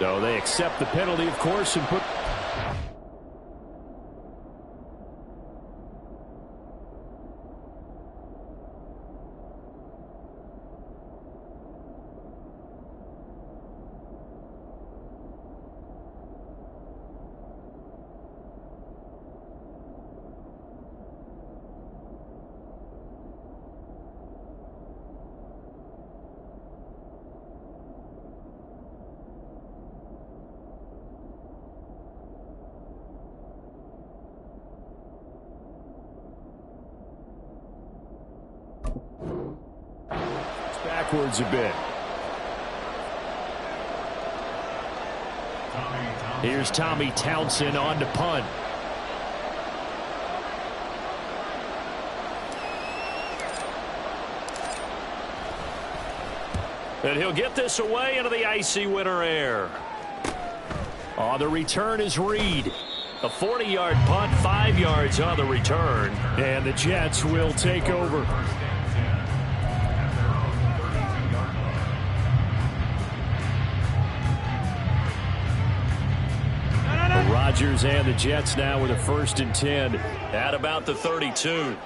So they accept the penalty, of course, and put... backwards a bit. Here's Tommy Townsend on to punt. And he'll get this away into the icy winter air. On the return is Reed. A 40-yard punt, 5 yards on the return. And the Jets will take over. Rodgers and the Jets now with a 1st and 10 at about the 32.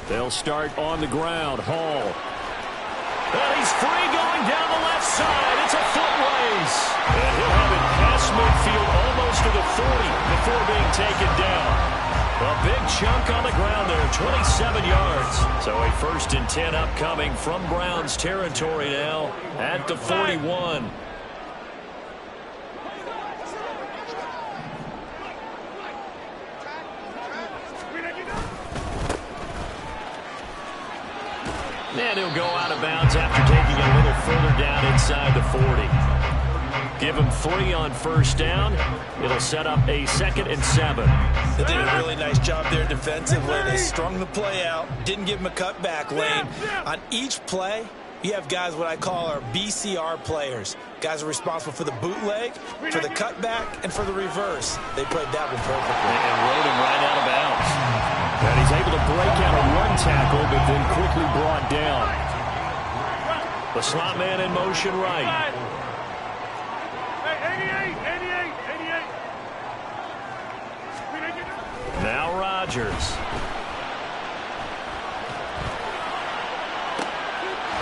They'll start on the ground. Hall. And he's free going down the left side. It's a foot race. And he'll have it past midfield almost to the 40 before being taken down. A big chunk on the ground there, 27 yards. So a 1st and 10 upcoming from Browns territory now at the 41. And he'll go out of bounds after taking a little further down inside the 40. Give him 3 on 1st down. It'll set up a 2nd and 7. They did a really nice job there defensively. They strung the play out, didn't give him a cutback lane. On each play, you have guys what I call our BCR players. Guys are responsible for the bootleg, for the cutback, and for the reverse. They played that one perfectly. And rode him right out of bounds. And he's able to break out a run tackle, but then quickly brought down. The slot man in motion right. 88. Now Rodgers.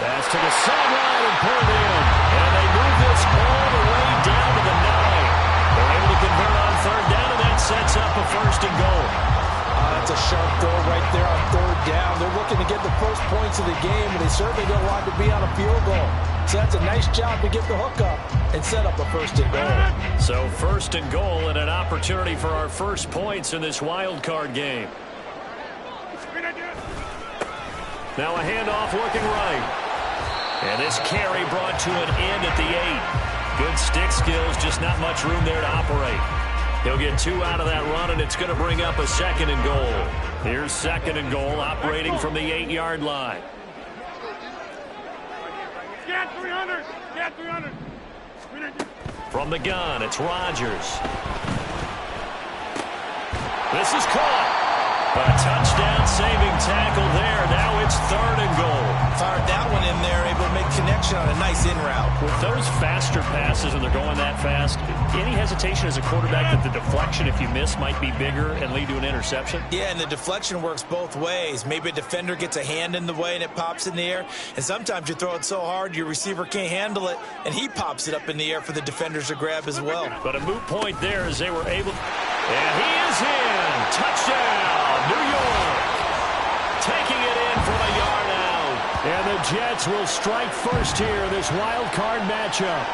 Pass to the sideline and pulled in. And they move this all the way down to the 9. They're able to convert on 3rd down, and that sets up a 1st and goal. That's a sharp throw right there on 3rd down. They're looking to get the first points of the game, and they certainly don't want to be on a field goal. So that's a nice job to get the hook up and set up a 1st and goal. So 1st and goal and an opportunity for our first points in this wild card game. Now a handoff looking right. And this carry brought to an end at the 8. Good stick skills, just not much room there to operate. He'll get 2 out of that run, and it's going to bring up a 2nd and goal. Here's 2nd and goal, operating from the 8-yard line. Get 300! Get 300! From the gun, it's Rodgers. This is caught. A touchdown-saving tackle there. Now it's 3rd and goal. Fired that one in there, able to make connection on a nice in route. With those faster passes, and they're going that fast, any hesitation as a quarterback that the deflection, if you miss, might be bigger and lead to an interception? Yeah, and the deflection works both ways. Maybe a defender gets a hand in the way and it pops in the air, and sometimes you throw it so hard your receiver can't handle it, and he pops it up in the air for the defenders to grab as well. But a moot point there as they were able... And he is in! Touchdown, New York! Taking it in from a yard out. And the Jets will strike first here in this wild card matchup.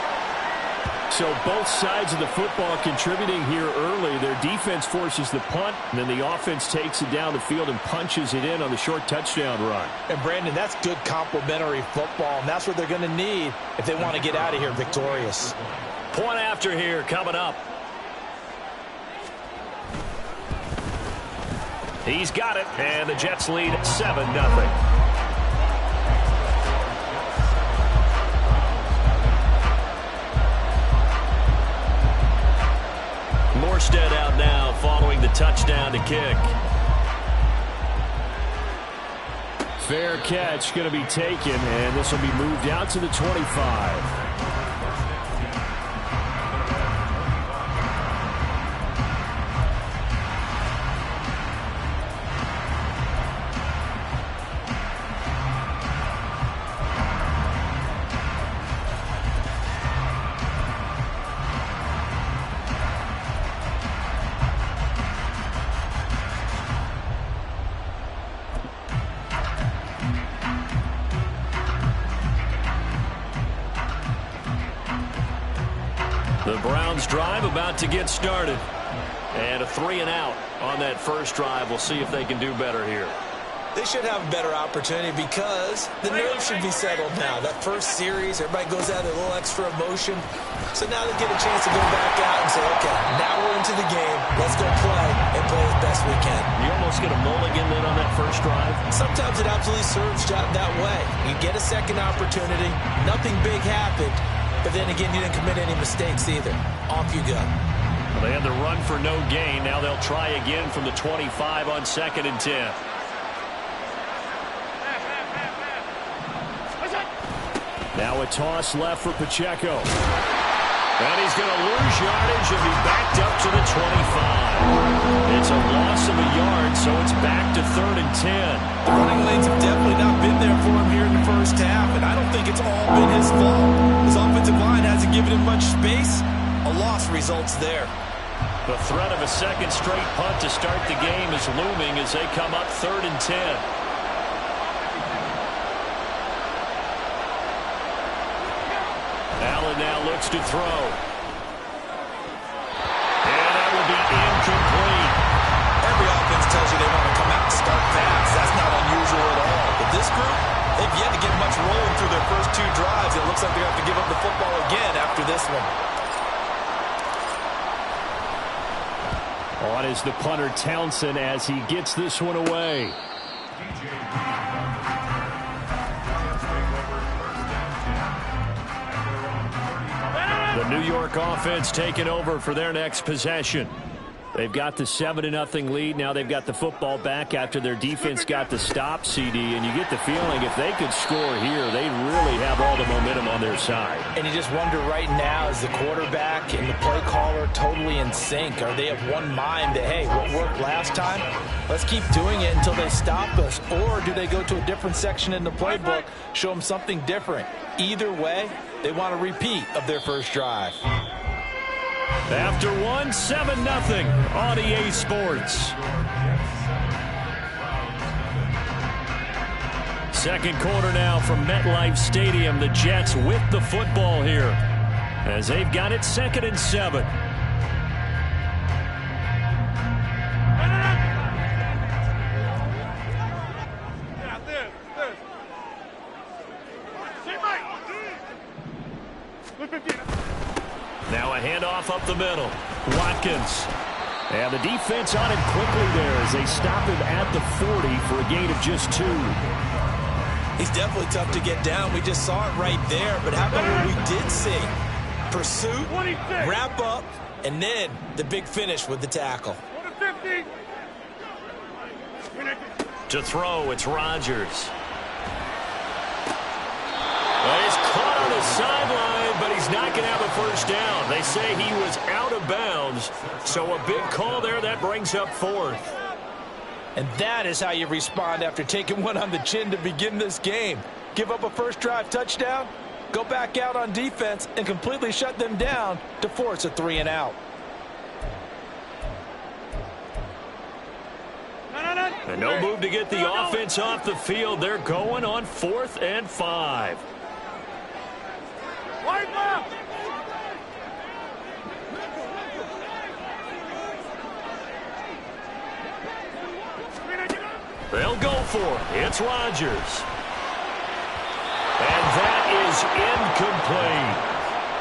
So both sides of the football contributing here early. Their defense forces the punt, and then the offense takes it down the field and punches it in on the short touchdown run. And, Brandon, that's good complementary football, and that's what they're going to need if they want to get out of here victorious. Point after here coming up. He's got it, and the Jets lead 7-0. Morstead out now following the touchdown to kick. Fair catch going to be taken, and this will be moved out to the 25. The Browns drive about to get started. And a 3-and-out on that first drive. We'll see if they can do better here. They should have a better opportunity because the nerves should be settled now. That first series, everybody goes out with a little extra emotion. So now they get a chance to go back out and say, okay, now we're into the game. Let's go play and play as best we can. You almost get a mulligan then on that first drive. Sometimes it absolutely serves that way. You get a second opportunity. Nothing big happened. But then again, you didn't commit any mistakes either. Off you go. Well, they had the run for no gain. Now they'll try again from the 25 on 2nd and 10. Now a toss left for Pacheco. And he's going to lose yardage and be backed up to the 25. It's a loss of a yard, so it's back to 3rd and 10. The running lanes have definitely not been there for him here in the first half, and I don't think it's all been his fault. His offensive line hasn't given him much space. A loss results there. The threat of a second straight punt to start the game is looming as they come up 3rd and 10. Allen now looks to throw. And that will be incomplete. Every offense tells you they want to come out and start fast. That's not unusual at all. But this group, they've yet to get much rolling through their first 2 drives. It looks like they're going to have to give up the football again after this one. On is the punter Townsend as he gets this one away. The New York offense taking over for their next possession. They've got the 7-0 lead. Now they've got the football back after their defense got the stop, CD. And you get the feeling if they could score here, they'd really have all the momentum on their side. And you just wonder right now, is the quarterback and the play caller totally in sync? Are they of one mind that, hey, what worked last time? Let's keep doing it until they stop us. Or do they go to a different section in the playbook, show them something different? Either way, they want a repeat of their first drive. After 7-0 on EA Sports. Second quarter now from MetLife Stadium. The Jets with the football here as they've got it 2nd and 7. Now a handoff up the middle. Watkins. And the defense on him quickly there as they stop him at the 40 for a gain of just 2. He's definitely tough to get down. We just saw it right there. But how about what we did see? Pursuit, wrap up, and then the big finish with the tackle. To throw, it's Rodgers. Well, he's caught on the sideline, but he's not going to have a first down. They say he was out of bounds, so a big call there. That brings up 4th. And that is how you respond after taking one on the chin to begin this game. Give up a first drive touchdown, go back out on defense, and completely shut them down to force a 3-and-out. And no move to get the offense off the field. They're going on 4th and 5. They'll go for it. It's Rodgers. And that is incomplete.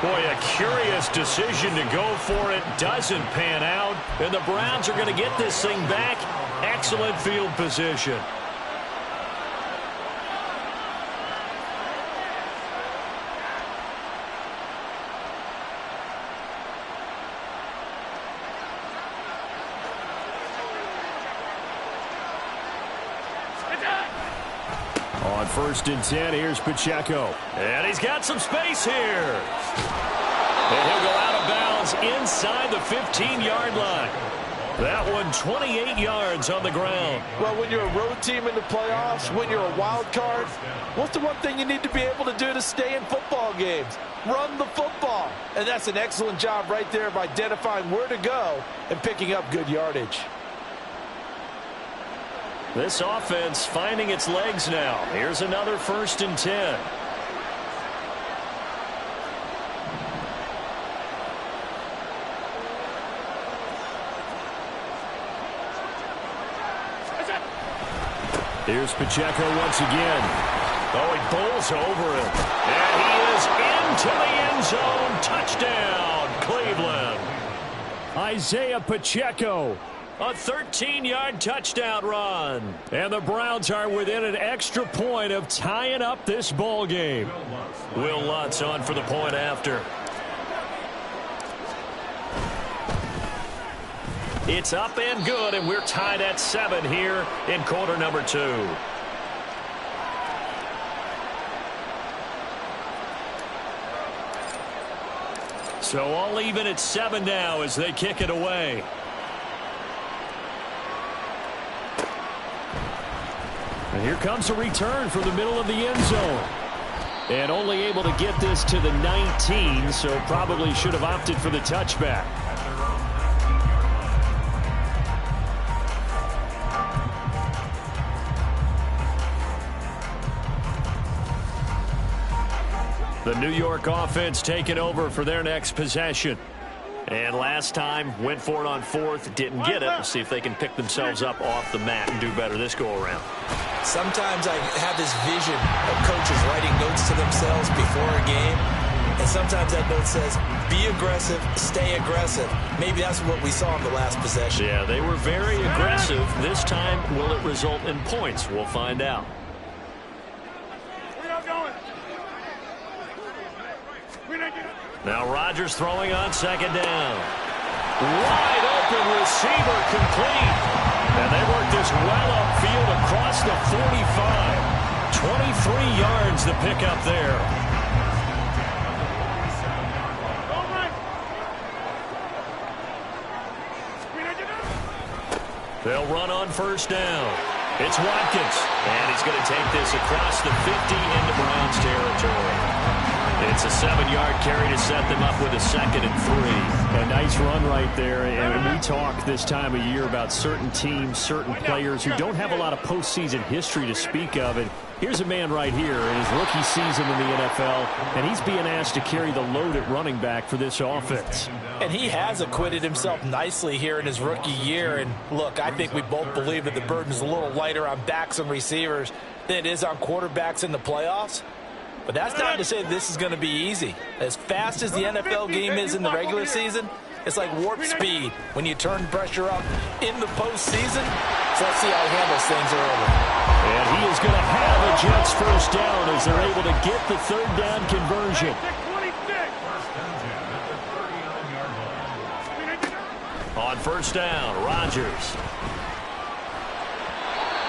Boy, a curious decision to go for it. Doesn't pan out. And the Browns are going to get this thing back. Excellent field position. On 1st and 10, here's Pacheco. And he's got some space here. And he'll go out of bounds inside the 15-yard line. That one 28 yards on the ground. Well, when you're a road team in the playoffs, when you're a wild card, what's the one thing you need to be able to do to stay in football games? Run the football. And that's an excellent job right there of identifying where to go and picking up good yardage. This offense finding its legs now. Here's another 1st and 10. Here's Pacheco once again. Oh, he bowls over it. And he is into the end zone. Touchdown, Cleveland. Isaiah Pacheco. A 13-yard touchdown run. And the Browns are within an extra point of tying up this ball game. Will Lutz on for the point after. It's up and good, and we're tied at 7 here in quarter number 2. So all even at 7 now as they kick it away. And here comes a return from the middle of the end zone. And only able to get this to the 19, so probably should have opted for the touchback. The New York offense taking over for their next possession. And last time, went for it on 4th, didn't get it. We'll see if they can pick themselves up off the mat and do better this go-around. Sometimes I have this vision of coaches writing notes to themselves before a game. And sometimes that note says, be aggressive, stay aggressive. Maybe that's what we saw in the last possession. Yeah, they were very aggressive. This time, will it result in points? We'll find out. Now Rodgers throwing on 2nd down. Wide open receiver complete. And they work this well upfield across the 45. 23 yards the pickup there. They'll run on 1st down. It's Watkins. And he's going to take this across the 50 into Browns territory. It's a 7-yard carry to set them up with a 2nd and 3. A nice run right there. And we talk this time of year about certain teams, certain players who don't have a lot of postseason history to speak of. And here's a man right here in his rookie season in the NFL, and he's being asked to carry the load at running back for this offense. And he has acquitted himself nicely here in his rookie year. And look, I think we both believe that the burden's a little lighter on backs and receivers than it is on quarterbacks in the playoffs. But that's not to say this is going to be easy. As fast as the NFL game is in the regular season, it's like warp speed when you turn pressure up in the postseason. So let's see how he handles things early. And he is going to have a Jets 1st down as they're able to get the 3rd down conversion. On 1st down, Rodgers.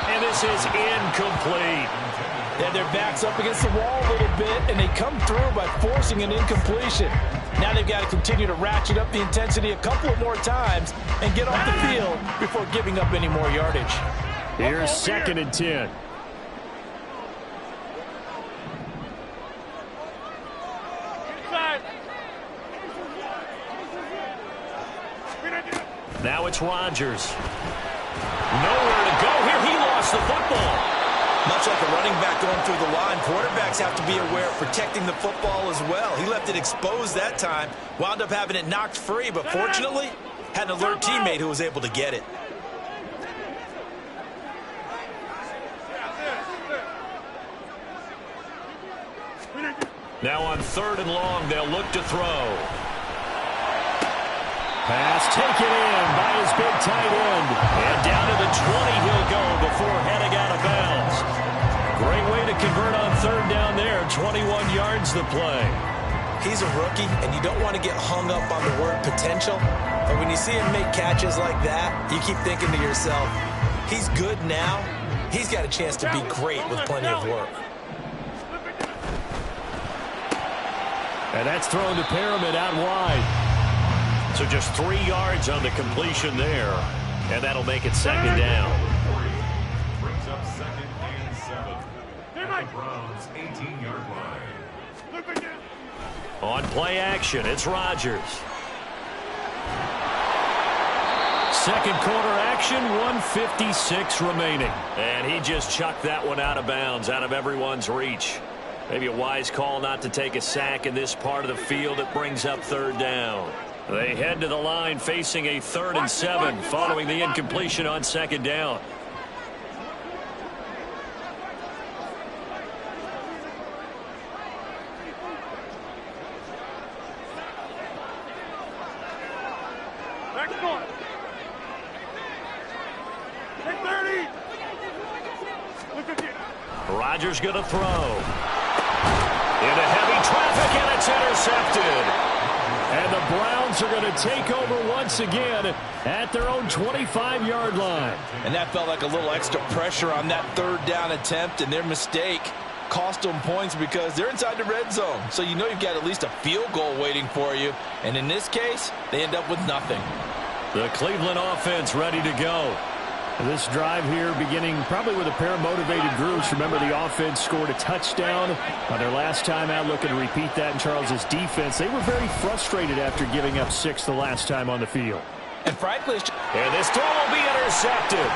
And this is incomplete. And their back's up against the wall a little bit, and they come through by forcing an incompletion. Now they've got to continue to ratchet up the intensity a couple of more times and get off the field before giving up any more yardage. Here's 2nd and 10. Now it's Rodgers. Nowhere to go here. He lost the football. Much like a running back going through the line, quarterbacks have to be aware of protecting the football as well. He left it exposed that time, wound up having it knocked free, but fortunately, had an alert teammate who was able to get it. Now on 3rd and long, they'll look to throw. Pass taken in by his big tight end. And down to the 20 he'll go before heading out of bounds. Great way to convert on 3rd down there. 21 yards the play. He's a rookie, and you don't want to get hung up on the word potential. But when you see him make catches like that, you keep thinking to yourself, he's good now. He's got a chance to be great with plenty of work. And that's thrown to Pyramid out wide. So just 3 yards on the completion there. And that'll make it 2nd down. Brings up 2nd and 7. At the Browns' 18-yard line. On play action, it's Rodgers. Second quarter action, 1:56 remaining. And he just chucked that one out of bounds, out of everyone's reach. Maybe a wise call not to take a sack in this part of the field. It brings up 3rd down. They head to the line facing a 3rd and 7 following the incompletion on 2nd down. going. Take 30. Look at you. Rodgers going to throw. Into heavy traffic, and it's intercepted. And the Browns are going to take over once again at their own 25-yard line. And that felt like a little extra pressure on that third down attempt, and their mistake cost them points because they're inside the red zone. So you know you've got at least a field goal waiting for you. And in this case, they end up with nothing. The Cleveland offense ready to go. This drive here beginning probably with a pair of motivated groups. Remember, the offense scored a touchdown on their last time out. Looking to repeat that in Charles's defense. They were very frustrated after giving up 6 the last time on the field. And frankly, and this throw will be intercepted.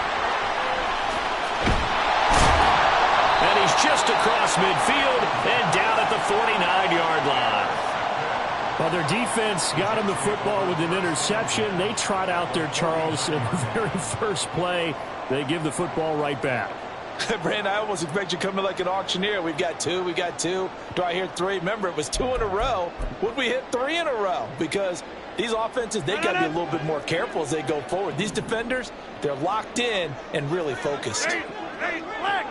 And he's just across midfield and down at the 49-yard line. Well, their defense got him the football with an interception. They trot out there, Charles, in the very first play. They give the football right back. Brandon, I almost expect you coming like an auctioneer. We've got 2, we got 2. Do I hear 3? Remember, it was 2 in a row. Would we hit 3 in a row? Because these offenses, they've got to be a little bit more careful as they go forward. These defenders, they're locked in and really focused. Hey, flag.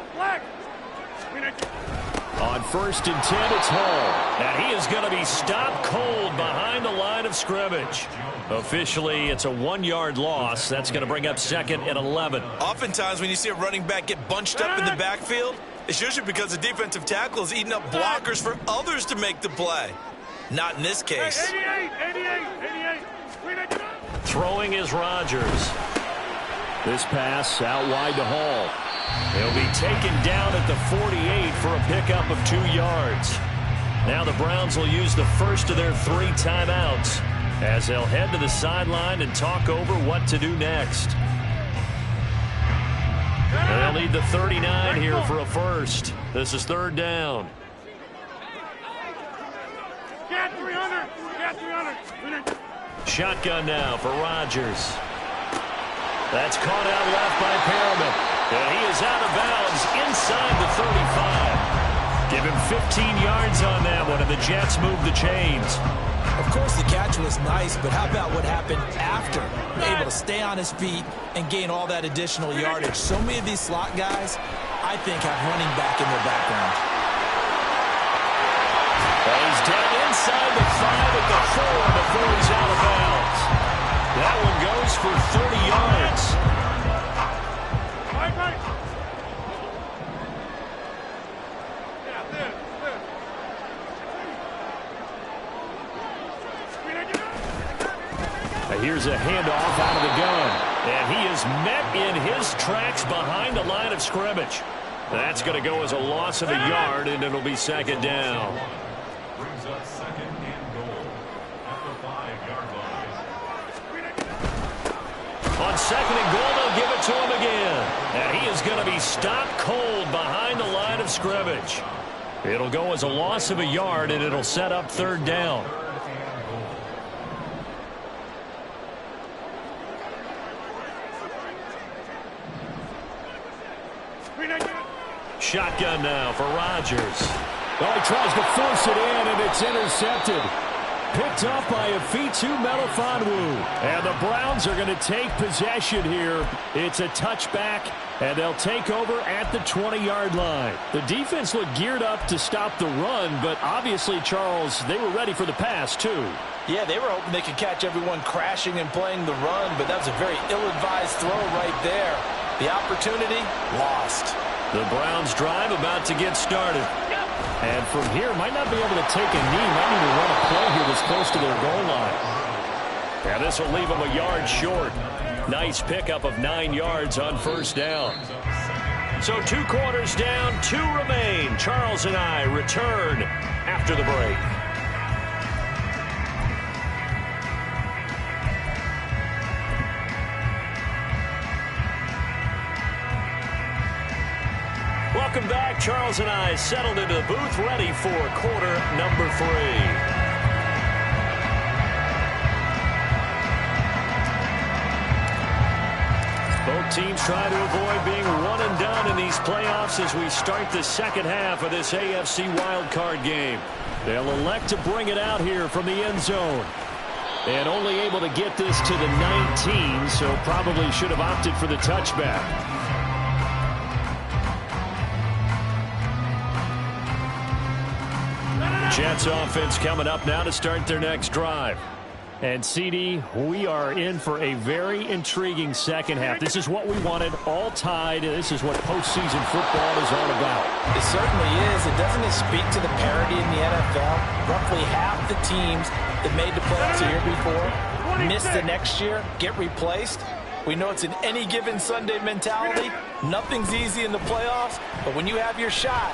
On 1st and 10, it's Hall. And he is going to be stopped cold behind the line of scrimmage. Officially, it's a 1-yard loss. That's going to bring up 2nd and 11. Oftentimes, when you see a running back get bunched up in the backfield, it's usually because the defensive tackle is eating up blockers for others to make the play. Not in this case. 88. Throwing is Rodgers. This pass out wide to Hall. He'll be taken down at the 48 for a pickup of 2 yards. Now the Browns will use the first of their 3 timeouts as they'll head to the sideline and talk over what to do next. They'll need the 39 here for a first. This is 3rd down. Get 300. Shotgun now for Rodgers. That's caught out left by Perriman. And he is out of bounds inside the 35. Give him 15 yards on that one, and the Jets move the chains. Of course, the catch was nice, but how about what happened after? Able to stay on his feet and gain all that additional yardage. So many of these slot guys, I think, have running back in their background. And he's down inside the 5 at the 4 before he's out of bounds. That one goes for 30 yards. Right. Here's a handoff out of the gun. And he is met in his tracks behind the line of scrimmage. That's going to go as a loss of a yard, and it'll be 2nd down. Brings up 2nd and goal at the 5-yard line. On 2nd and goal, they'll give it to him again. And he is going to be stopped cold behind the line of scrimmage. It'll go as a loss of a yard, and it'll set up 3rd down. Shotgun now for Rodgers. Well, he tries to force it in, and it's intercepted. Picked up by Afitu Melifonwu. And the Browns are going to take possession here. It's a touchback, and they'll take over at the 20-yard line. The defense looked geared up to stop the run, but obviously, Charles, they were ready for the pass, too. Yeah, they were hoping they could catch everyone crashing and playing the run, but that was a very ill-advised throw right there. The opportunity lost. The Browns drive about to get started. And from here, might not be able to take a knee. Might need to run a play here that's close to their goal line. Yeah, this will leave them a yard short. Nice pickup of 9 yards on 1st down. So 2 quarters down, 2 remain. Charles and I return after the break. Welcome back. Charles and I settled into the booth, ready for quarter number 3. Both teams try to avoid being one and done in these playoffs as we start the second half of this AFC wildcard game. They'll elect to bring it out here from the end zone. And only able to get this to the 19, so probably should have opted for the touchback. Jets offense coming up now to start their next drive. And, CD, we are in for a very intriguing second half. This is what we wanted, all tied. This is what postseason football is all about. It certainly is. It doesn't speak to the parity in the NFL. Roughly half the teams that made the playoffs the year before miss the next year, get replaced. We know it's an any given Sunday mentality. Nothing's easy in the playoffs, but when you have your shot,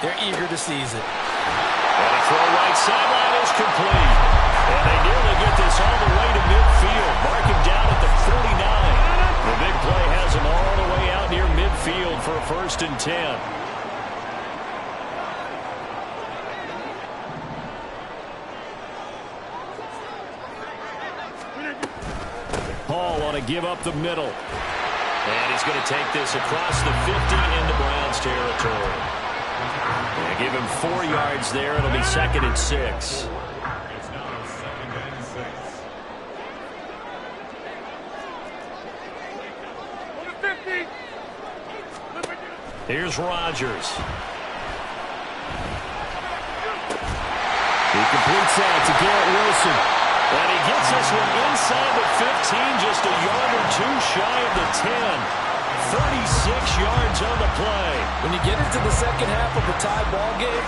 they're eager to seize it. And a throw right sideline is complete. And they nearly get this all the way to midfield. Mark him down at the 49. The big play has him all the way out near midfield for a 1st and 10. Hall on to give up the middle. And he's going to take this across the 50 into Browns territory. And give him 4 yards there. It'll be 2nd and 6. Here's Rodgers. He completes that to Garrett Wilson. And he gets this one inside the 15, just a yard or 2 shy of the 10. 36 yards on the play. When you get into the second half of a tie ball game,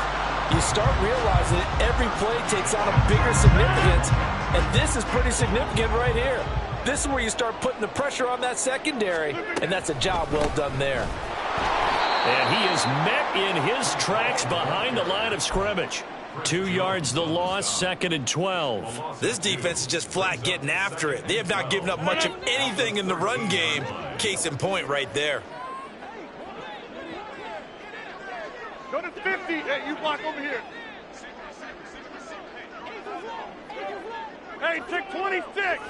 you start realizing that every play takes on a bigger significance. And this is pretty significant right here. This is where you start putting the pressure on that secondary. And that's a job well done there. And he is met in his tracks behind the line of scrimmage. 2 yards the loss, 2nd and 12. This defense is just flat getting after it. They have not given up much of anything in the run game. Case in point right there. Go to 50. Hey, you block over here. Hey, take 26.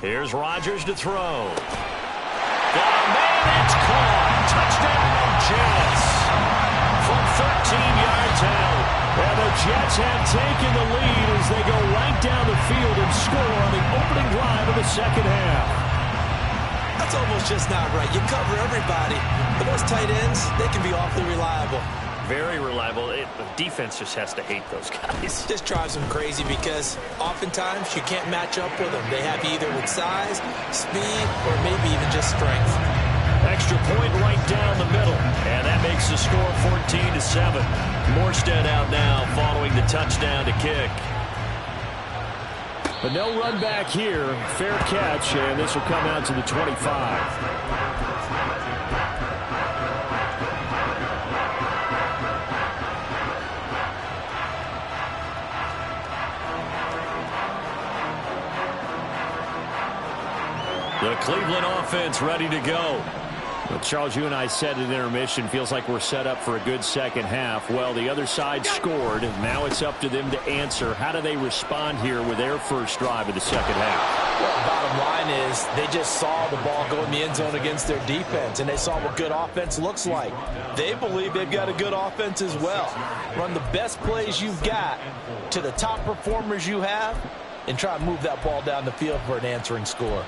Here's Rodgers to throw. Oh, man, it's caught. Touchdown, Jets. From 13 yards out. And the Jets have taken the lead as they go right down the field and score on the opening drive of the second half. That's almost just not right. You cover everybody. But those tight ends, they can be awfully reliable. Very reliable. The defense just has to hate those guys. This drives them crazy because oftentimes you can't match up with them. They have you either with size, speed, or maybe even just strength. Extra point right down the middle. And that makes the score 14-7. Morstead out now following the touchdown to kick. But no run back here. Fair catch, and this will come out to the 25. The Cleveland offense ready to go. Well, Charles, you and I said in intermission, feels like we're set up for a good second half. Well, the other side scored, and now it's up to them to answer. How do they respond here with their first drive of the second half? Well, the bottom line is they just saw the ball go in the end zone against their defense, and they saw what good offense looks like. They believe they've got a good offense as well. Run the best plays you've got to the top performers you have, and try to move that ball down the field for an answering score.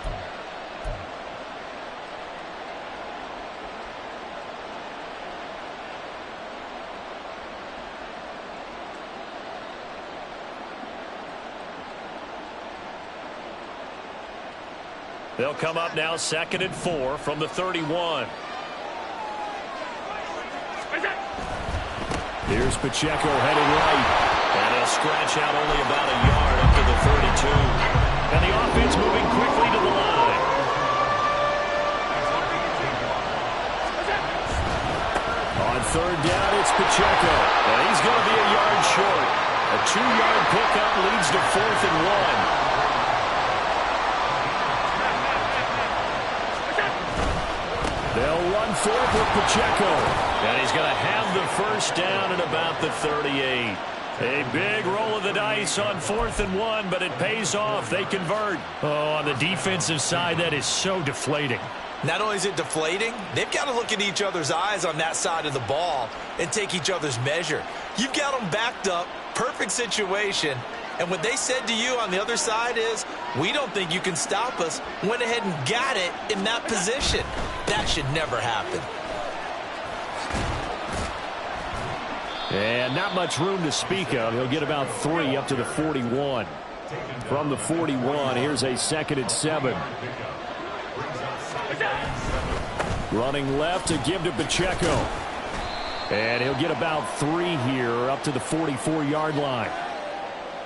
They'll come up now 2nd and 4 from the 31. Here's Pacheco headed right. And he'll scratch out only about a yard up to the 32. And the offense moving quickly to the line. On 3rd down, it's Pacheco. And he's going to be a yard short. A 2-yard pickup leads to 4th and 1. They'll run forward with Pacheco. And he's going to have the first down at about the 38. A big roll of the dice on 4th and 1, but it pays off. They convert. Oh, on the defensive side, that is so deflating. Not only is it deflating, they've got to look in each other's eyes on that side of the ball and take each other's measure. You've got them backed up, perfect situation, and what they said to you on the other side is, we don't think you can stop us. Went ahead and got it in that position. That should never happen. And not much room to speak of. He'll get about 3 up to the 41. From the 41, here's a 2nd and 7. Running left to give to Pacheco. And he'll get about 3 here up to the 44-yard line.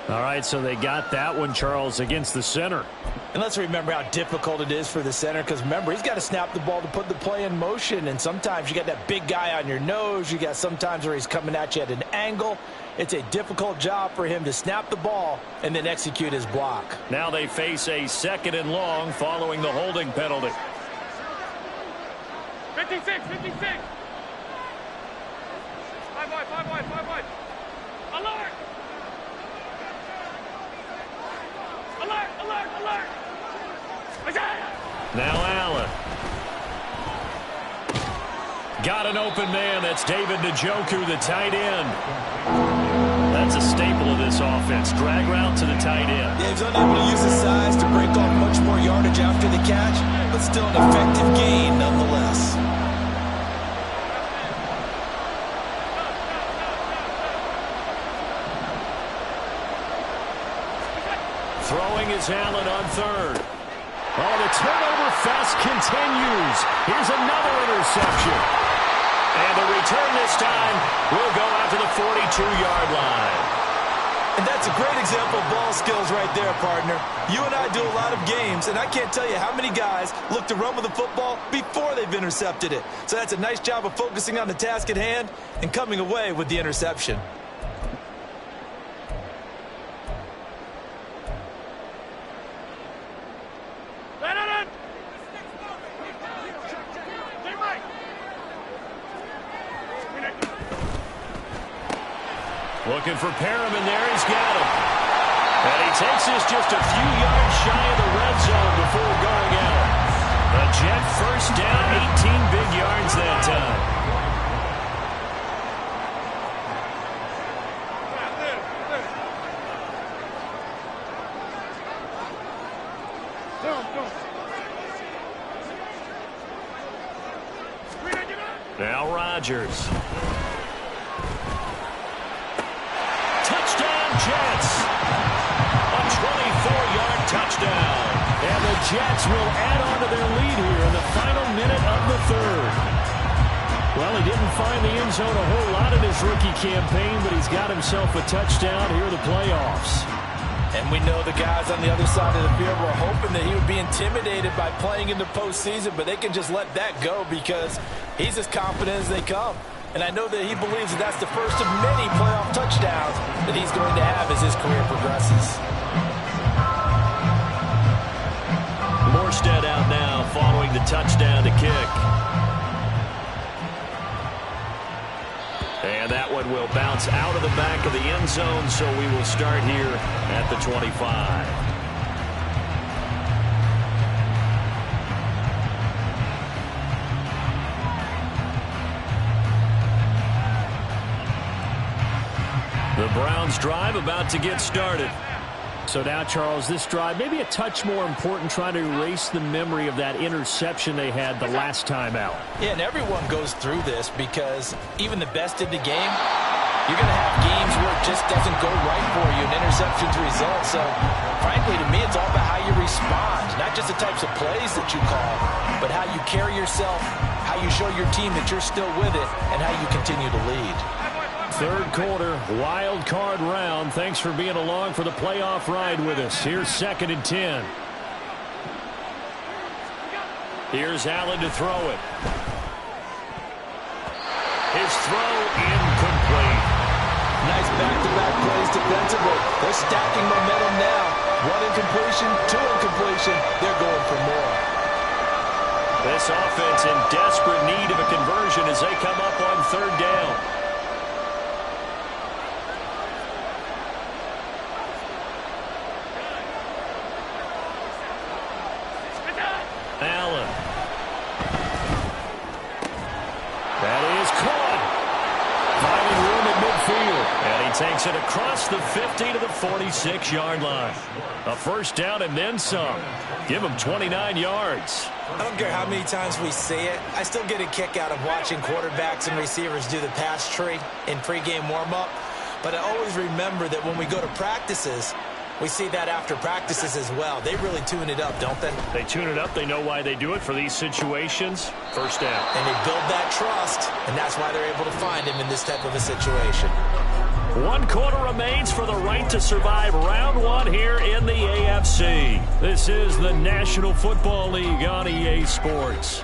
All right, so they got that one, Charles, against the center. And let's remember how difficult it is for the center, because remember, he's got to snap the ball to put the play in motion, and sometimes you got that big guy on your nose. You got sometimes where he's coming at you at an angle. It's a difficult job for him to snap the ball and then execute his block. Now they face a 2nd and long following the holding penalty. 56, 56. 5 wide, 5 wide, 5 wide. Alert! Alert, alert, alert! Now Allen. Got an open man. That's David Njoku, the tight end. That's a staple of this offense. Drag route to the tight end. Yeah, he's unable to use his size to break off much more yardage after the catch, but still an effective gain nonetheless. Throwing is Allen on 3rd. Oh, the turnover fest continues. Here's another interception. And the return this time will go out to the 42-yard line. And that's a great example of ball skills right there, partner. You and I do a lot of games, and I can't tell you how many guys look to run with the football before they've intercepted it. So that's a nice job of focusing on the task at hand and coming away with the interception. Looking for Perriman there. He's got him. And he takes this just a few yards shy of the red zone before going out. A Jet first down, 18 big yards that time. Now Rodgers. Jets. A 24-yard touchdown. And the Jets will add on to their lead here in the final minute of the 3rd. Well, he didn't find the end zone a whole lot in his rookie campaign, but he's got himself a touchdown here in the playoffs. And we know the guys on the other side of the field were hoping that he would be intimidated by playing in the postseason, but they can just let that go because he's as confident as they come. And I know that he believes that that's the first of many playoff touchdowns that he's going to have as his career progresses. Morstead out now following the touchdown to kick. And that one will bounce out of the back of the end zone, so we will start here at the 25. The Browns drive about to get started. So now, Charles, this drive maybe a touch more important, trying to erase the memory of that interception they had the last time out. Yeah, and everyone goes through this because even the best in the game, you're going to have games where it just doesn't go right for you, and interceptions result. So, frankly, to me, it's all about how you respond, not just the types of plays that you call, but how you carry yourself, how you show your team that you're still with it, and how you continue to lead. 3rd quarter, wild card round. Thanks for being along for the playoff ride with us. Here's 2nd and 10. Here's Allen to throw it. His throw incomplete. Nice back-to-back plays defensively. They're stacking momentum now. 1 incompletion, 2 incompletion. They're going for more. This offense in desperate need of a conversion as they come up on 3rd down. Allen. takes it across the 50 to the 46-yard line. A first down and then some. Give him 29 yards. I don't care how many times we see it. I still get a kick out of watching quarterbacks and receivers do the pass tree in pregame warm-up. But I always remember that when we go to practices, we see that after practices as well. They really tune it up, don't they? They tune it up. They know why they do it for these situations. First down. And they build that trust, and that's why they're able to find him in this type of a situation. 1 quarter remains for the right to survive round 1 here in the AFC. This is the National Football League on EA Sports.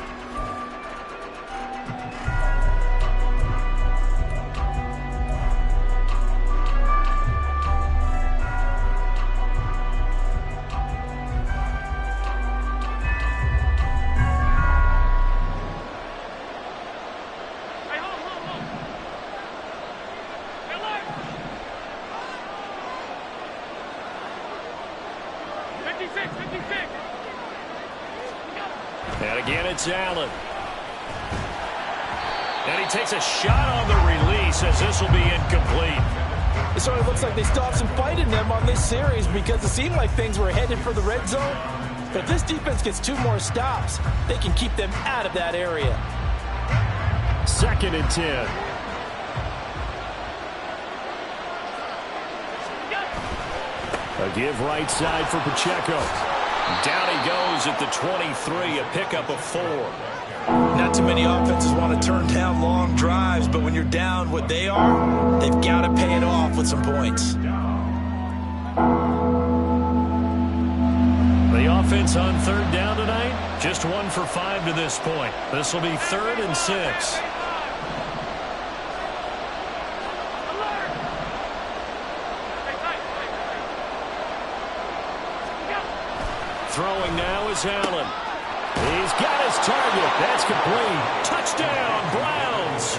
And again, it's Allen. And he takes a shot on the release as this will be incomplete. It sort of looks like they still have some fight in them on this series because it seemed like things were headed for the red zone. But if this defense gets 2 more stops, they can keep them out of that area. 2nd and 10. A give right side for Pacheco. Down he goes at the 23, a pickup of 4. Not too many offenses want to turn down long drives, but when you're down what they are, they've got to pay it off with some points. The offense on 3rd down tonight, just 1 for 5 to this point. This will be 3rd and 6. Throwing now is Allen. He's got his target. That's complete. Touchdown, Browns.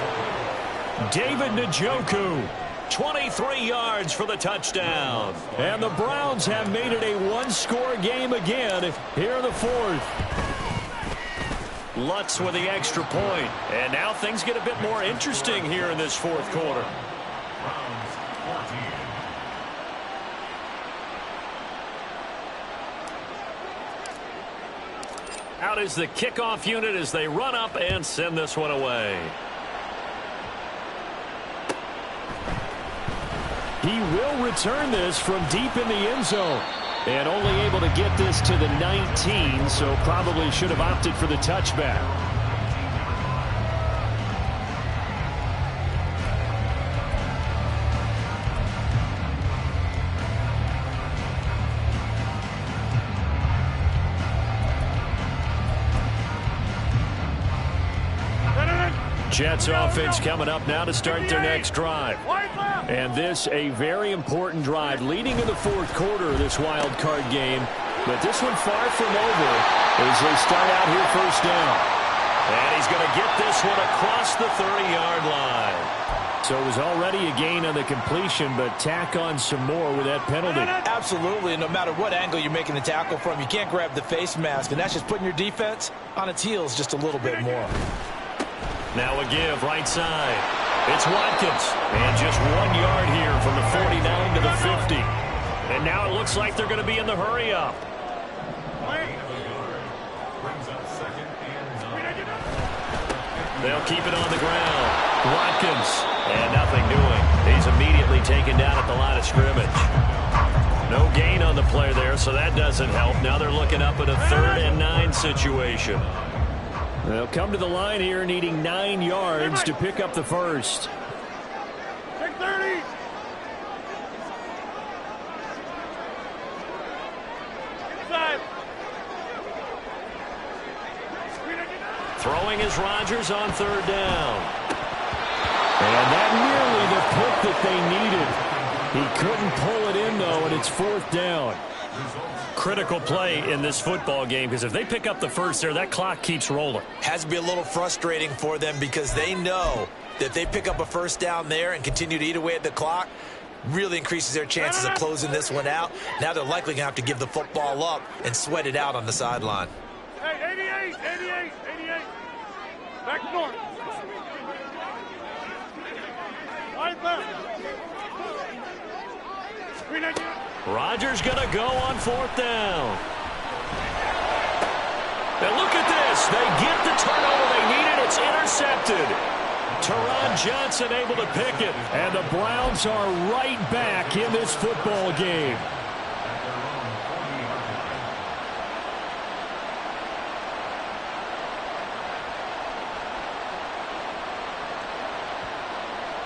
David Njoku, 23 yards for the touchdown. And the Browns have made it a 1-score game again here in the 4th. Lutz with the extra point. And now things get a bit more interesting here in this 4th quarter. Out is the kickoff unit as they run up and send this one away. He will return this from deep in the end zone. And only able to get this to the 19, so probably should have opted for the touchback. Jets offense coming up now to start their next drive. And this a very important drive leading in the 4th quarter of this wild card game. But this one far from over as they start out here first down. And he's going to get this one across the 30-yard line. So it was already a gain on the completion, but tack on some more with that penalty. Absolutely, and no matter what angle you're making the tackle from, you can't grab the face mask, and that's just putting your defense on its heels just a little bit more. Now a give right side. It's Watkins. And just 1 yard here from the 49 to the 50. And now it looks like they're going to be in the hurry up. They'll keep it on the ground. Watkins. And nothing doing. He's immediately taken down at the line of scrimmage. No gain on the play there, so that doesn't help. Now they're looking up at a 3rd and 9 situation. They'll come to the line here needing 9 yards to pick up the first. Take 30. Inside. Throwing is Rodgers on 3rd down. And that nearly the pick that they needed. He couldn't pull it in, though, and it's 4th down. Critical play in this football game because if they pick up the first there, that clock keeps rolling. Has to be a little frustrating for them because they know that if they pick up a first down there and continue to eat away at the clock, really increases their chances of closing this one out. Now they're likely going to have to give the football up and sweat it out on the sideline. Hey, 88. Back north. Wide left. Screen again. Rodgers going to go on 4th down. And look at this. They get the turnover they needed. It's intercepted. Teron Johnson able to pick it. And the Browns are right back in this football game.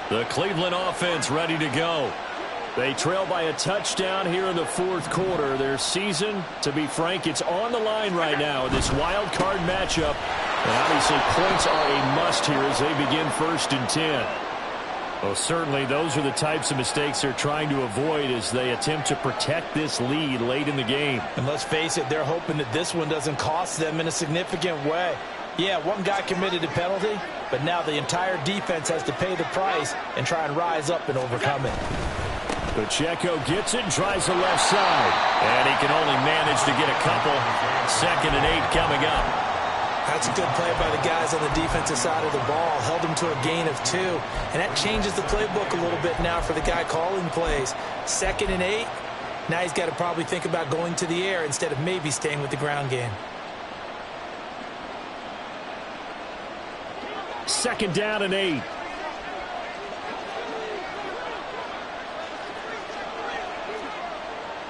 The Cleveland offense ready to go. They trail by a touchdown here in the 4th quarter. Their season, to be frank, it's on the line right now in this wild card matchup. And obviously points are a must here as they begin 1st and 10. Well, certainly those are the types of mistakes they're trying to avoid as they attempt to protect this lead late in the game. And let's face it, they're hoping that this one doesn't cost them in a significant way. Yeah, one guy committed a penalty, but now the entire defense has to pay the price and try and rise up and overcome it. Pacheco gets it and tries the left side. And he can only manage to get a couple. 2nd and 8 coming up. That's a good play by the guys on the defensive side of the ball. Held them to a gain of 2. And that changes the playbook a little bit now for the guy calling plays. 2nd and 8. Now he's got to probably think about going to the air instead of maybe staying with the ground game. 2nd down and 8.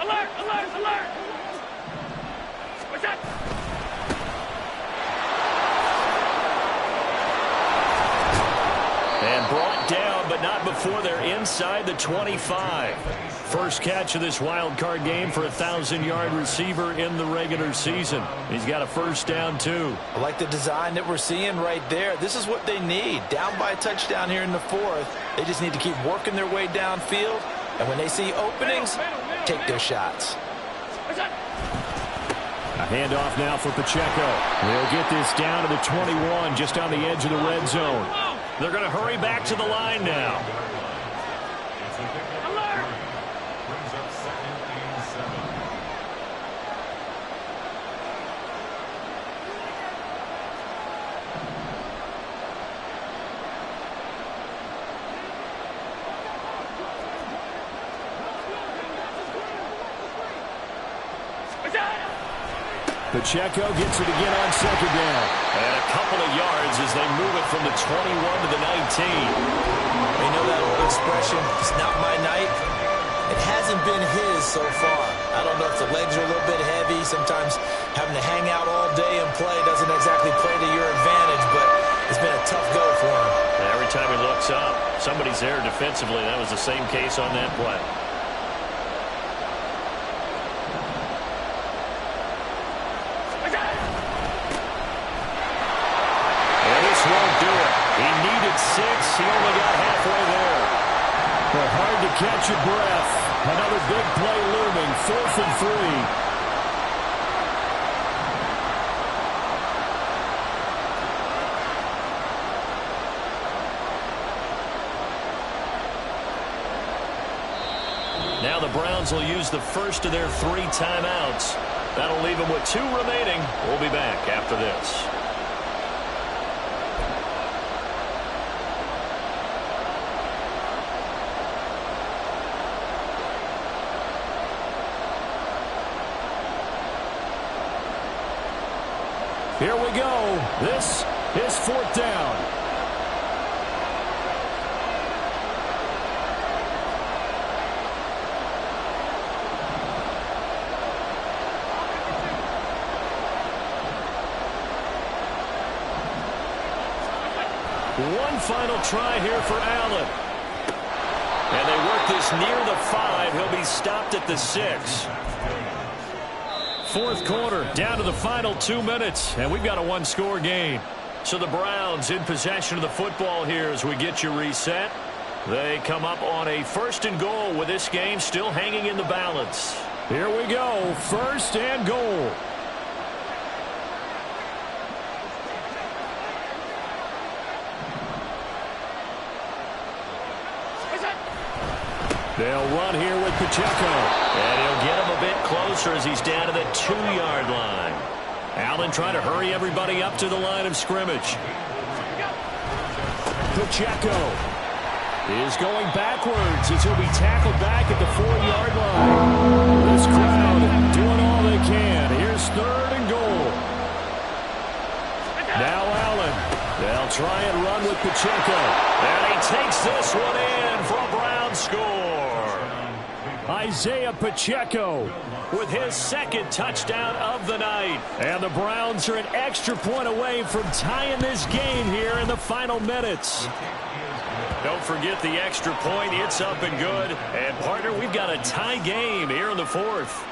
Alert, alert, alert. What's that? And brought down, but not before they're inside the 25. First catch of this wild card game for a 1,000-yard receiver in the regular season. He's got a 1st down, too. I like the design that we're seeing right there. This is what they need. Down by a touchdown here in the 4th. They just need to keep working their way downfield. And when they see openings, take their shots. A handoff now for Pacheco. They'll get this down to the 21, just on the edge of the red zone. They're going to hurry back to the line now. Brings up 2nd and 7. Pacheco gets it again on 2nd down. And a couple of yards as they move it from the 21 to the 19. You know that old expression, it's not my night. It hasn't been his so far. I don't know if the legs are a little bit heavy. Sometimes having to hang out all day and play doesn't exactly play to your advantage, but it's been a tough go for him. And every time he looks up, somebody's there defensively. That was the same case on that play. Won't do it. He needed 6. He only got halfway there. Well, hard to catch your breath. Another big play looming. 4th and 3. Now the Browns will use the first of their 3 timeouts. That'll leave them with 2 remaining. We'll be back after this. Here we go. This is 4th down. One final try here for Allen. And they work this near the 5. He'll be stopped at the 6. 4th quarter, down to the final 2 minutes, and we've got a 1-score game. So the Browns in possession of the football here as we get you reset. They come up on a 1st and goal with this game still hanging in the balance. Here we go, 1st and goal. They'll run here with Pacheco. And he'll get him a bit closer as he's down to the 2-yard line. Allen trying to hurry everybody up to the line of scrimmage. Pacheco. is going backwards as he'll be tackled back at the 4-yard line. This crowd doing all they can. Here's 3rd and goal. Now Allen. They'll try and run with Pacheco. And he takes this one in for a Brown score. Isaiah Pacheco with his 2nd touchdown of the night. And the Browns are an extra point away from tying this game here in the final minutes. Don't forget the extra point. It's up and good. And, partner, we've got a tie game here in the 4th.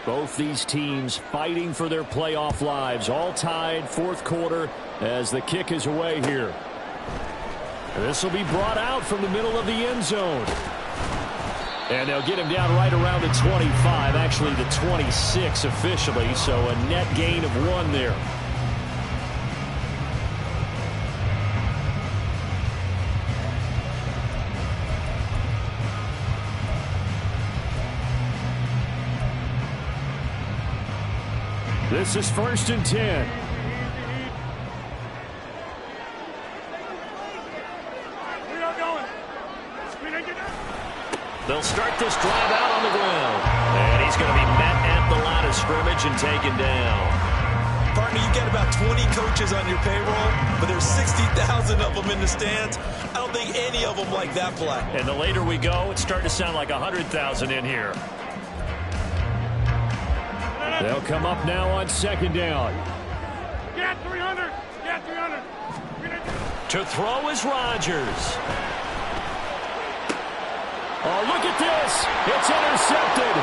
Both these teams fighting for their playoff lives. All tied, 4th quarter as the kick is away here. This will be brought out from the middle of the end zone. And they'll get him down right around the 25, actually the 26 officially, so a net gain of 1 there. This is 1st and 10. They'll start this drive out on the ground. And he's going to be met at the line of scrimmage and taken down. Partner, you've got about 20 coaches on your payroll, but there's 60,000 of them in the stands. I don't think any of them like that play. And the later we go, it's starting to sound like 100,000 in here. They'll come up now on 2nd down. Get 300. Get 300. To throw is Rodgers. Oh, look at this. It's intercepted.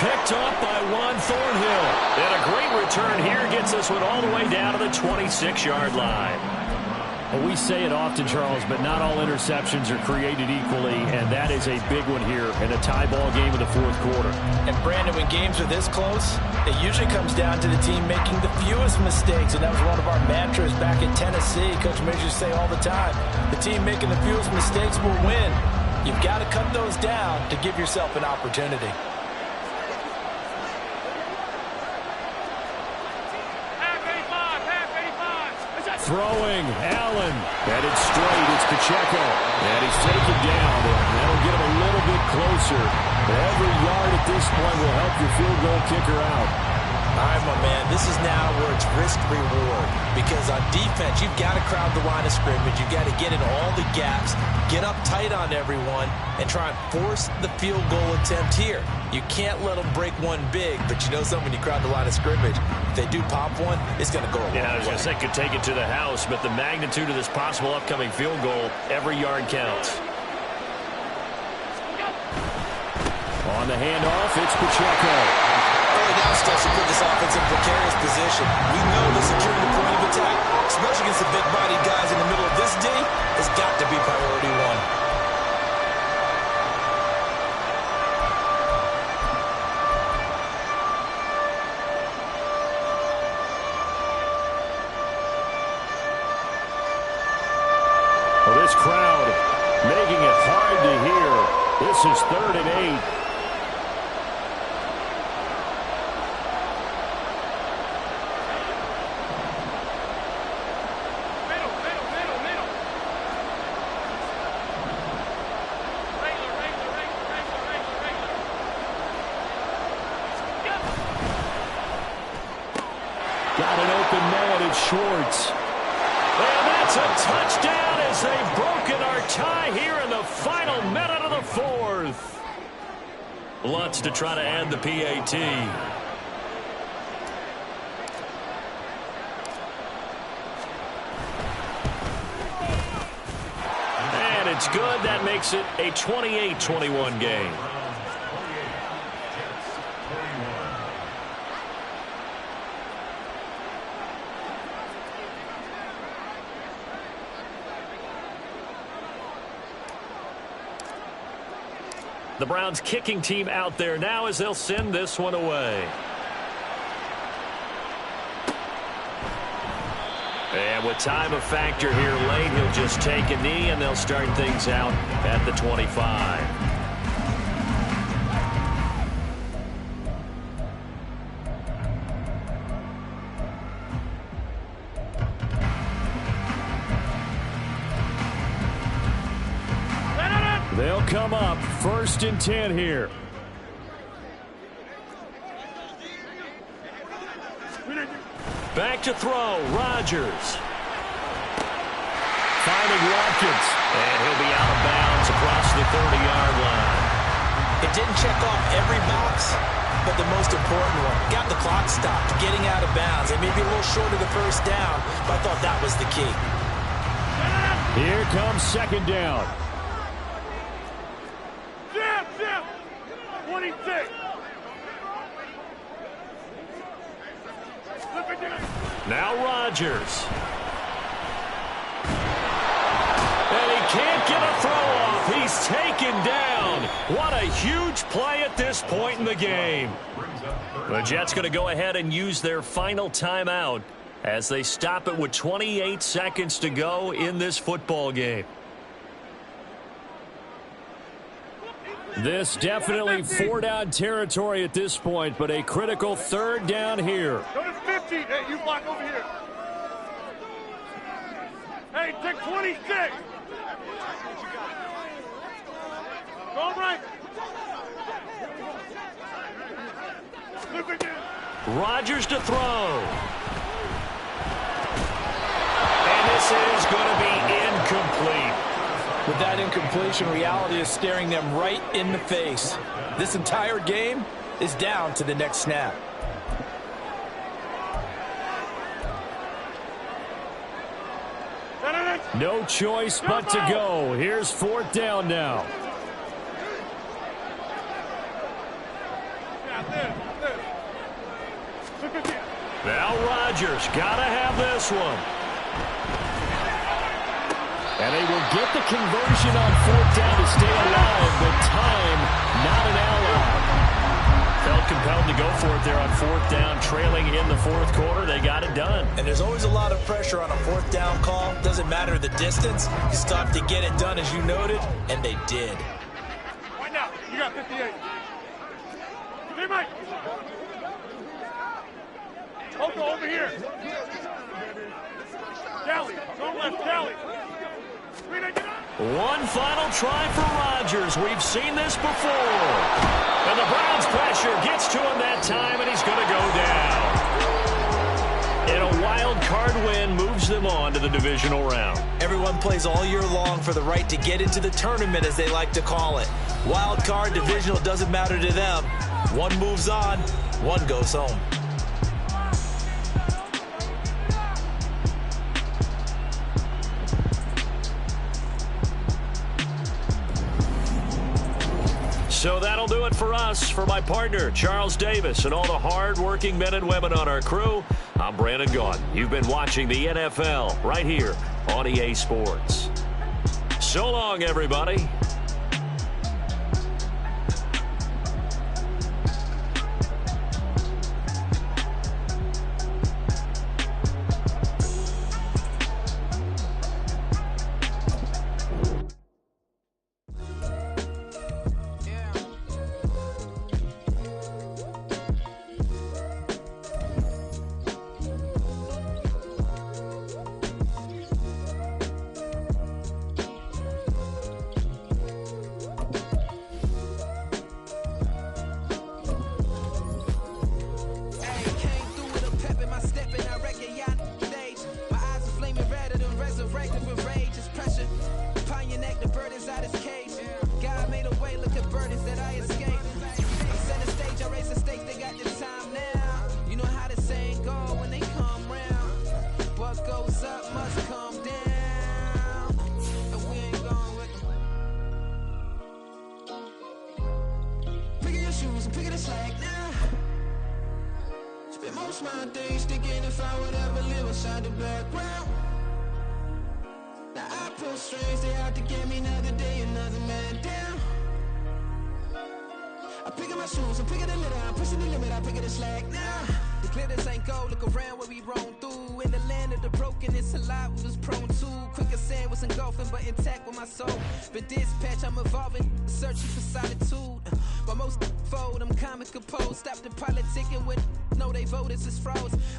Picked up by Juan Thornhill. And a great return here gets this one all the way down to the 26-yard line. Well, we say it often, Charles, but not all interceptions are created equally, and that is a big one here in a tie ball game in the 4th quarter. And, Brandon, when games are this close, it usually comes down to the team making the fewest mistakes, and that was one of our mantras back in Tennessee. Coach Major say all the time, the team making the fewest mistakes will win. You've got to cut those down to give yourself an opportunity. Throwing, Allen. And it's straight. It's Pacheco. And he's taken down. That'll get him a little bit closer. But every yard at this point will help your field goal kicker out. All right, my man, this is now where it's risk-reward. Because on defense, you've got to crowd the line of scrimmage. You've got to get in all the gaps, get up tight on everyone, and try and force the field goal attempt here. You can't let them break one big, but you know something, when you crowd the line of scrimmage, if they do pop one, it's going to go a long way. I was going to say, could take it to the house, but the magnitude of this possible upcoming field goal, every yard counts. On the handoff, it's Pacheco. Early down steps will put this offense in precarious position. We know that securing the point of attack, especially against the big-bodied guys in the middle of this D, has got to be priority 1. This crowd making it hard to hear. This is 3rd and 8. Got an open man. It's Schwartz. And that's a touchdown as they've broken our tie here in the final minute of the 4th. Lutz to try to add the PAT. And it's good. That makes it a 28-21 game. The Browns kicking team out there now as they'll send this one away. And with time a factor here late, he'll just take a knee and they'll start things out at the 25. They'll come up 1st and 10 here. Back to throw, Rodgers. Finding Watkins. And he'll be out of bounds across the 30-yard line. It didn't check off every box, but the most important one. Got the clock stopped, getting out of bounds. It may be a little short of the first down, but I thought that was the key. Here comes 2nd down. Jam! 26. Now Rodgers. And he can't get a throw off. He's taken down. What a huge play at this point in the game. The Jets going to go ahead and use their final timeout as they stop it with 28 seconds to go in this football game. This definitely 4-down territory at this point, but a critical 3rd down here. Go to 50. Hey, you block over here. Hey, take 26. Go right. Rodgers to throw. And this is going to be incomplete. With that incompletion, reality is staring them right in the face. This entire game is down to the next snap. No choice but to go. Here's 4th down now. Now Rodgers got to have this one. And they will get the conversion on 4th down to stay alive, but time not an ally. Felt compelled to go for it there on 4th down, trailing in the 4th quarter. They got it done. And there's always a lot of pressure on a 4th down call. Doesn't matter the distance. You stop to get it done, as you noted, and they did. Right now, you got 58. Hey, Mike. Oko over here. Tally. Go left, Tally. One final try for Rodgers. We've seen this before. And the Browns' pressure gets to him that time, and he's going to go down. And a wild card win moves them on to the divisional round. Everyone plays all year long for the right to get into the tournament, as they like to call it. Wild card, divisional, doesn't matter to them. One moves on, one goes home. So that'll do it for us. For my partner, Charles Davis, and all the hard-working men and women on our crew, I'm Brandon Gaudin. You've been watching the NFL right here on EA Sports. So long, everybody.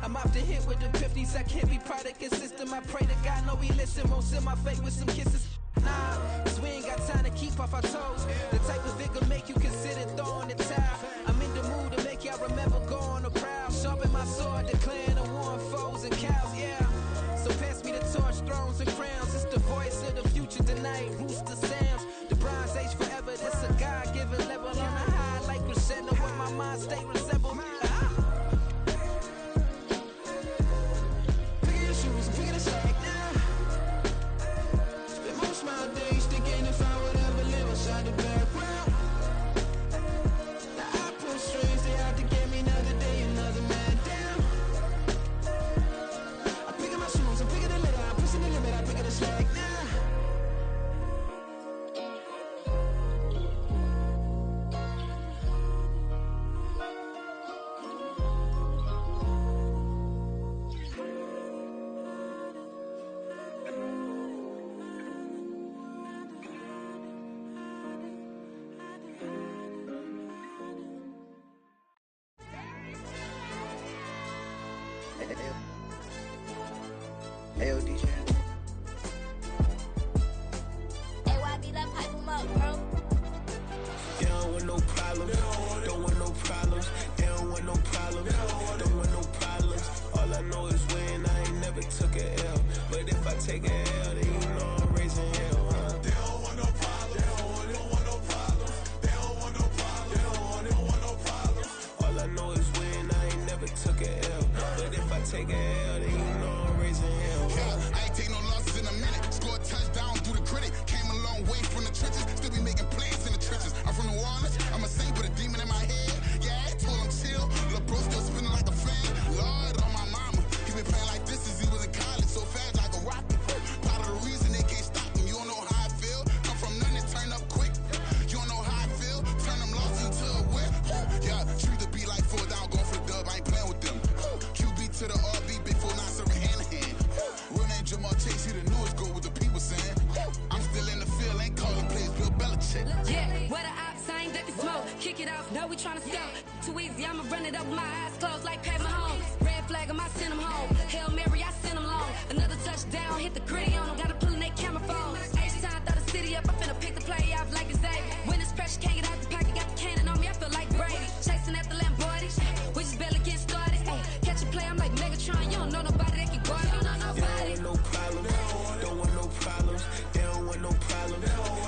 I'm off the hit with the 50s. I can't be product and system. I pray to God, no, he listen. Won't send my fate with some kisses. Nah, cause we ain't got time to keep off our toes. The type of vigor make you consider throwing the towel. I'm in the mood to make y'all remember going to prowl. Sharpen my sword, declaring the war on foes and cows, yeah. So pass me the torch, thrones and crowns. It's the voice of the future tonight, rooster sounds. The Bronze Age forever, this a God-given level. On a high like crescendo, where my mind state resemble. Pick your shoes and pick the slack now. Spend most my days thinking if I would ever live inside the background. Now I pull strings, they out to get me another day, another man down. I'm picking my shoes, I'm picking the litter, I'm pushing the limit, I'm picking the slack now. Ayo, DJ. Hey, YB, that pipe him up, bro. They don't want no problems. Don't want no problems. They don't want no problems. Don't want no problems. All I know is when I ain't never took a L. But if I take a L, then you know I'm raising hell, huh? They don't want no problems. They don't want no problems. They don't want no problems. They don't want no problems. All I know is when I ain't never took a L. But if I take a L, then you know I'm raising hell. Yeah, I ain't take no losses in a minute. Scored a touchdown through the critic. Came a long way from the trenches. Still be making plays in the trenches. I'm from New Orleans. I'm a saint with a demon in my head. Yeah, I told him chill. Lil' bro still spinning like a fan. Lord on my mama. He been playing like this since he was in college. So fast like a rocket. Part of the reason they can't stop him. You don't know how I feel. Come from nothing and turn up quick. You don't know how I feel. Turn them losses into a whip. Yeah, treat the beat like 4 down. Going for the dub. I ain't playing with them. QB to the RB. Big 4 9 serving hand in hand. Real name Jamal Chase. He the newest goal with the people saying. I'm still in the field. Ain't calling plays. Bill Belichick. Yeah, where the ops, I ain't let the smoke. Kick it off, no, we tryna score. Too easy, I'ma run it up with my eyes closed like Pat Mahomes. Red flag, I send him home. Hail Mary, I send him long. Another touchdown, hit the gritty on him. Gotta pull in their camera phone. H-time, throw the city up. I'm finna pick the play off like it's David. When this pressure can't get out the pocket, got the cannon on me, I feel like Brady. Chasing at the Lamborghini, we just barely get started. Ay, catch a play, I'm like Megatron. You don't know nobody that can guard it. You don't know nobody. They don't want no problems. Don't want no problems. They don't want no problems.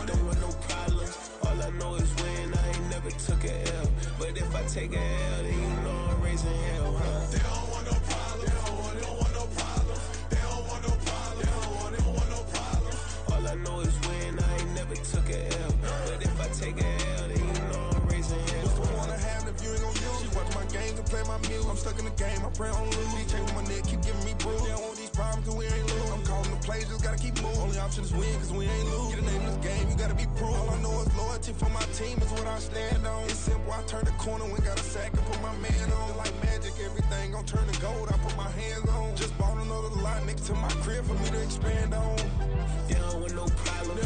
Don't want no problems. All I know is when I ain't never took a L. But if I take a L, then you know I'm raising hell, huh? They don't want no problems. They don't want no problems. They don't want no problems. They don't want no problems. All I know is when I ain't never took a L. But if I take a L, then you know I'm raising hell. What's the point of having if you ain't gon' use? She watch my games and play my music. I'm stuck in the game, I pray on lose. DJ with my neck, keep giving me bruise. They don't want these problems cause we ain't lose. I'm calling the plays, just gotta keep moving. Only option is win cause we ain't lose. Get a name in this game, you gotta be proof. All I know is loyalty for my team is what I stand on. It's simple, I turn the corner when got a sack and put my man on. Like magic, everything gon' turn to gold, I put my hands on. Just bought another lot next to my crib for me to expand on. They don't want no problems.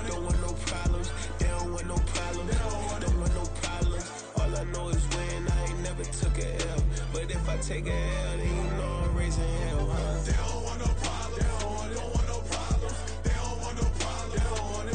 Don't want no problems. They don't want no problems. Don't want no problems. All I know is when I ain't never took a L. But if I take a L, then you know I'm raising hell, huh? They don't want no problems. They don't want no problems. They don't want no problems. They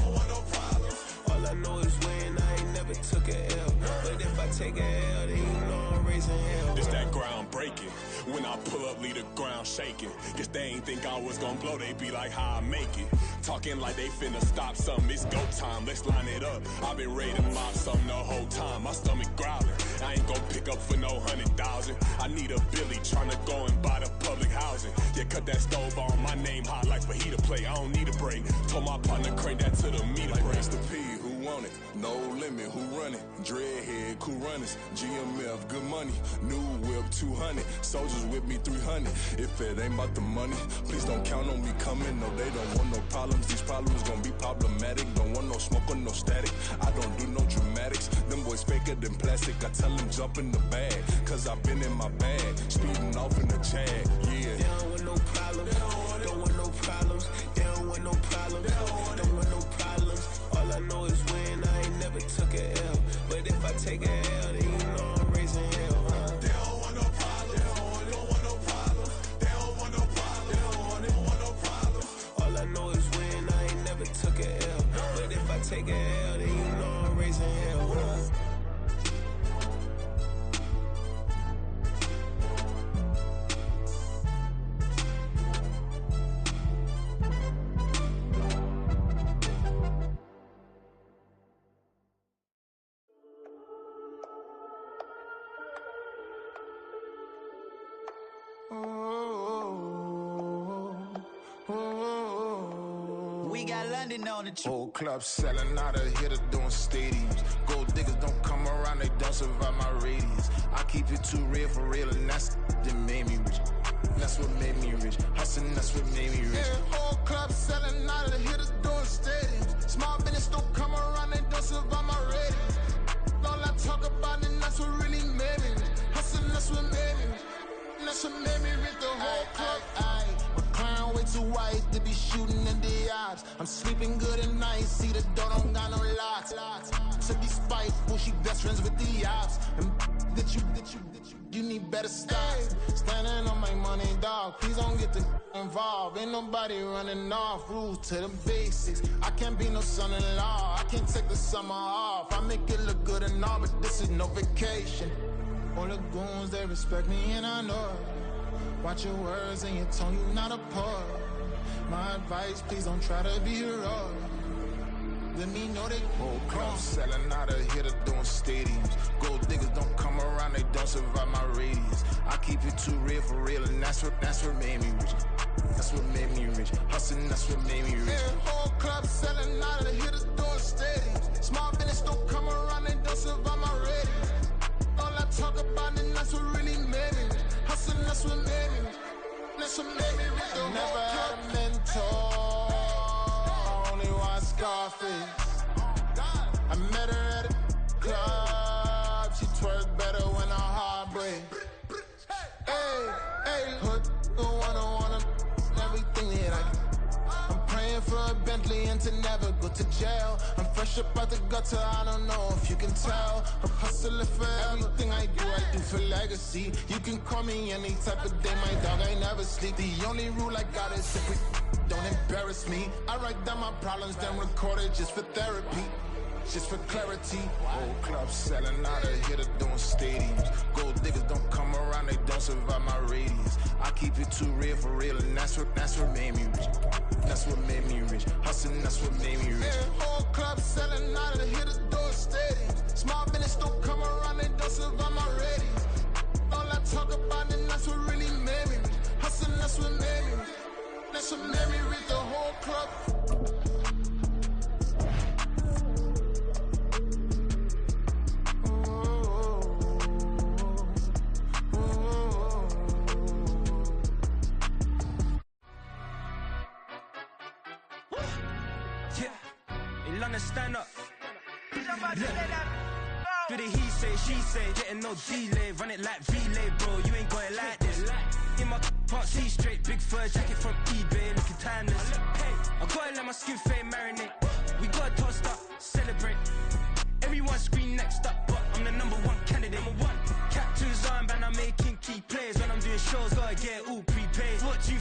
don't want no problems. All I know is when I ain't never took a L. But if I take a L, then you know I'm raising hell. It's that ground breaking. When I pull up, leave the ground shaking. Guess they ain't think I was gonna blow, they be like, how I make it. Talking like they finna stop something, it's go time, let's line it up. I've been ready to mop something the whole time, my stomach growling. I ain't gon' pick up for no 100,000. I need a Billy tryna go and buy the public housing. Yeah, cut that stove on, my name hot like fajita plate. I don't need a break. Told my partner crank that to the meter break. Mr. P, who want it? No limit, who run it? Dreadhead, cool runners. GMF, good money. New whip, 200. Soldiers with me, 300. If it ain't about the money, please don't count on me coming. No, they don't want no problems. These problems gon' be problematic. Don't want no smoke or no static. I don't do no dramatics. Them boys faker than plastic. I tell them jump in the bag, cause I've been in my bag. Speeding off in the Jag, yeah. They don't want no problems. Don't want no problems. They don't want no problems. Don't want no problems. All I know is when I ain't never took a L. But if I take a L, then you know I'm raising hell, huh? They don't want no problems. They don't want no problems. They don't want no problems. They don't want no problems. All I know is when I ain't never took a L. We got London on the Whole club selling out of hitter doing stadiums. Gold diggers don't come around, they don't survive my radius. I keep it too real for real, and that's that made me rich. That's what made me rich. Hustling, that's what made me rich. Yeah, whole club selling out of hitters doing stadiums. Small business don't come around, they don't survive my radius. All I talk about, and that's what really made me rich. Hustling, that's what made me rich. That's what made me rich. The whole club. My crown way too white to be shooting in the odds. I'm sleeping good at night, see the door don't got no locks. To be spiteful, she best friends with the ops. And you need better stop. Standing on my money, dog. Please don't get the involved. Ain't nobody running off. Rules to the basics. I can't be no son-in-law. I can't take the summer off. I make it look good and all, but this is no vacation. All the goons, they respect me and I know it. Watch your words and your tone, you not a poet. My advice, please don't try to be heroic. Let me know they whole club selling out of hitter doing stadiums. Gold diggers don't come around, they don't survive my radius. I keep it too real for real, and that's what made me rich. That's what made me rich. Hustling, that's what made me rich. Yeah, whole club selling out of hitters doing stadiums. Small business don't come around, they don't survive my radius. All I talk about, and that's what really made me rich. Hustling, that's what made me rich. That's what made me rich. I never had a mentor. Scarface. I met her at a club. She twerk better when her heart breaks. Hey, hood, wanna everything that I can. I'm praying for a Bentley and to never go to jail. I'm fresh up out the gutter, I don't know if you can tell. I'm hustling for everything I do for legacy. You can call me any type of day, my dog, I never sleep. The only rule I got is if we don't embarrass me. I write down my problems, then record it just for therapy, just for clarity. Whole club selling out of hitter doing stadiums. Gold diggers don't come around, they don't survive my radius. I keep it too real for real, and that's what made me rich. That's what made me rich. Hustling, that's what made me rich. Yeah, whole club selling out of hitter doing stadiums. Small business don't come around, they don't survive my radius. All I talk about, and that's what really made me rich. Hustling, that's what made me rich. That's what made me read the whole club. Yeah, in London, stand up. Do the he say, she say, getting no delay, run it like relay, bro. You ain't got it like this. In my part C straight, big fur jacket from eBay, looking timeless. I gotta let my skin fade marinate. We gotta toast up, celebrate. Everyone scream next up, but I'm the #1 candidate. Captain's armband, I'm making key plays. When I'm doing shows, gotta get it all prepaid. What you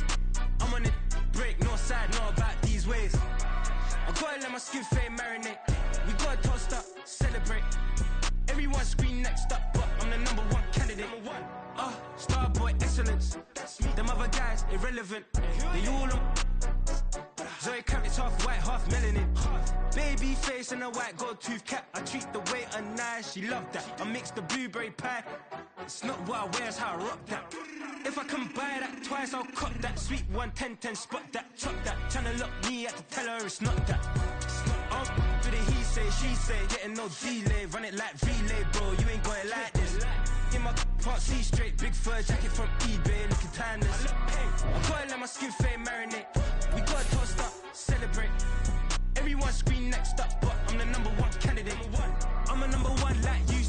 I'm on it, break, no side, know about these ways. I gotta let my skin fade marinate. We gotta toast up, celebrate. Everyone scream next up, but I'm the #1 candidate. Starboy excellence. Them other guys irrelevant. They all on. Zoe Camp, it's half white, half melanin. Baby face and a white gold tooth cap. I treat the waiter nice, she love that. I mix the blueberry pie. It's not what I wear, it's how I rock that. If I can buy that twice, I'll cut that. Sweet 110, spot that, chop that. Tryna lock me at the tell her it's not that. Do the he say, she say, getting no delay, run it like relay, bro. You ain't got it like this. In my part C straight, big fur jacket from eBay, looking timeless. I gotta let my skin fade